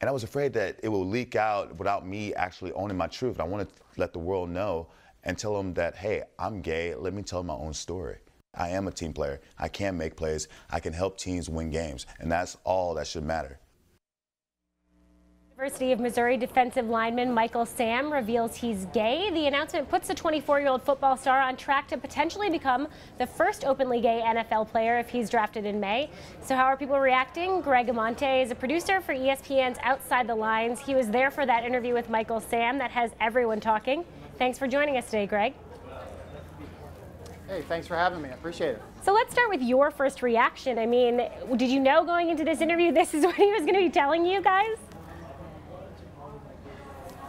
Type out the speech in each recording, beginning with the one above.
And I was afraid that it will leak out without me actually owning my truth. And I wanted to let the world know and tell them that, hey, I'm gay. Let me tell my own story. I am a team player. I can make plays. I can help teams win games. And that's all that should matter. University of Missouri defensive lineman Michael Sam reveals he's gay. The announcement puts the 24-year-old football star on track to potentially become the first openly gay NFL player if he's drafted in May. So how are people reacting? Greg Amante is a producer for ESPN's Outside the Lines. He was there for that interview with Michael Sam that has everyone talking. Thanks for joining us today, Greg. Hey, thanks for having me. I appreciate it. So let's start with your first reaction. I mean, did you know going into this interview this is what he was going to be telling you guys?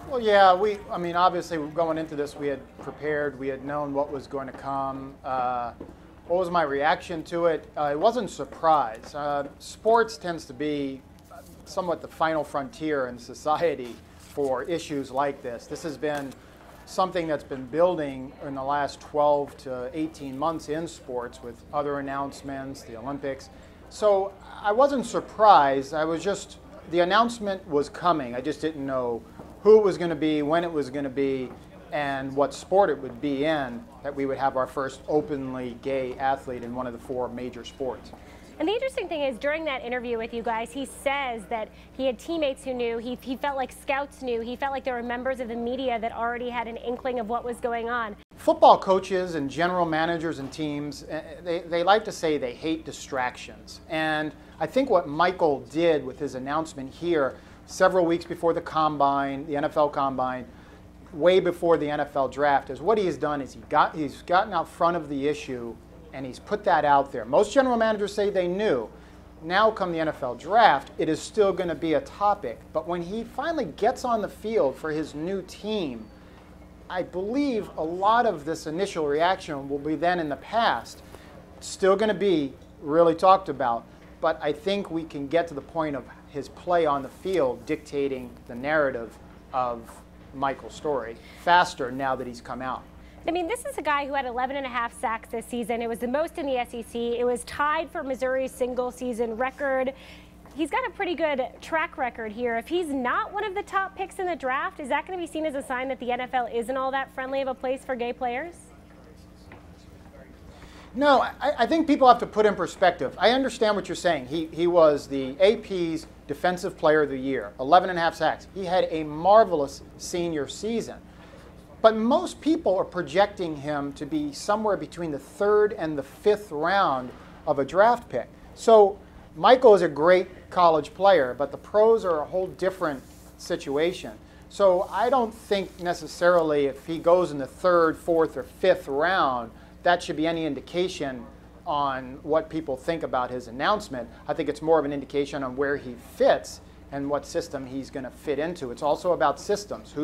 Well, yeah, I mean, obviously going into this, we had prepared, we had known what was going to come. What was my reaction to it? It wasn't surprise. Sports tends to be somewhat the final frontier in society for issues like this. This has been something that's been building in the last 12 to 18 months in sports with other announcements, the Olympics. So I wasn't surprised. The announcement was coming. I just didn't know who it was going to be, when it was going to be, and what sport it would be in, that we would have our first openly gay athlete in one of the 4 major sports. And the interesting thing is, during that interview with you guys, he says that he had teammates who knew, he felt like scouts knew, he felt like there were members of the media that already had an inkling of what was going on. Football coaches and general managers and teams, they like to say they hate distractions. And I think what Michael did with his announcement here, several weeks before the combine, the NFL combine, way before the NFL draft, is what he's done is he's gotten out front of the issue and he's put that out there. Most general managers say they knew. Now come the NFL draft, it is still going to be a topic. But when he finally gets on the field for his new team, I believe a lot of this initial reaction will be then in the past. Still going to be really talked about, but I think we can get to the point of his play on the field dictating the narrative of Michael's story faster now that he's come out. I mean, this is a guy who had 11.5 sacks this season. It was the most in the SEC. It was tied for Missouri's single-season record. He's got a pretty good track record here. If he's not one of the top picks in the draft, is that going to be seen as a sign that the NFL isn't all that friendly of a place for gay players? No, I think people have to put in perspective. I understand what you're saying. He was the AP's Defensive Player of the Year, 11.5 sacks. He had a marvelous senior season. But most people are projecting him to be somewhere between the 3rd and the 5th round of a draft pick. So Michael is a great college player, but the pros are a whole different situation. So I don't think necessarily if he goes in the 3rd, 4th, or 5th round, that should be any indication on what people think about his announcement. I think it's more of an indication on where he fits and what system he's going to fit into. It's also about systems.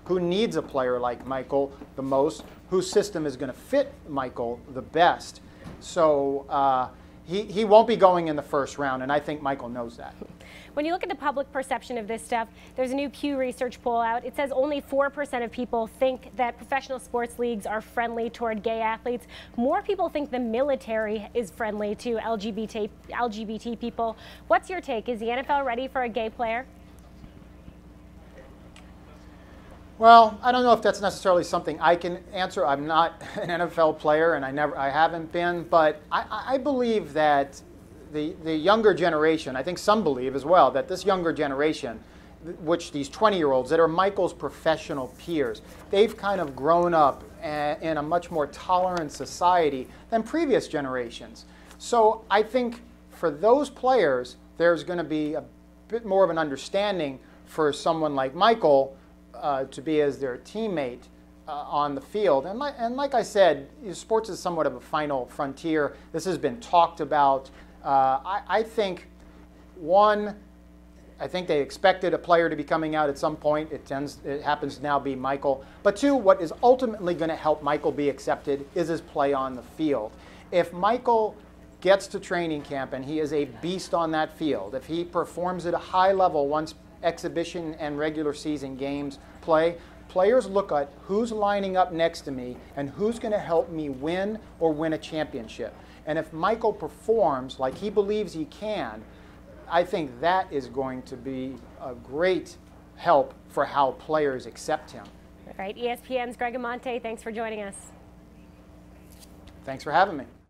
Who needs a player like Michael the most? Whose system is going to fit Michael the best? So he won't be going in the 1st round, and I think Michael knows that. When you look at the public perception of this stuff, there's a new Pew Research poll out. It says only 4% of people think that professional sports leagues are friendly toward gay athletes. More people think the military is friendly to LGBT people. What's your take? Is the NFL ready for a gay player? Well, I don't know if that's necessarily something I can answer. I'm not an NFL player, and I haven't been, but I believe that the younger generation, I think some believe as well, that this younger generation, which these 20-year-olds that are Michael's professional peers, they've kind of grown up in a much more tolerant society than previous generations. So I think for those players, there's going to be a bit more of an understanding for someone like Michael to be as their teammate on the field. And like I said, sports is somewhat of a final frontier. This has been talked about. I think, I think they expected a player to be coming out at some point. It happens to now be Michael. But 2, what is ultimately going to help Michael be accepted is his play on the field. If Michael gets to training camp and he is a beast on that field, if he performs at a high level once exhibition and regular season games play, players look at who's lining up next to me and who's going to help me win or win a championship. And if Michael performs like he believes he can, I think that is going to be a great help for how players accept him. All right, ESPN's Greg Amante, thanks for joining us. Thanks for having me.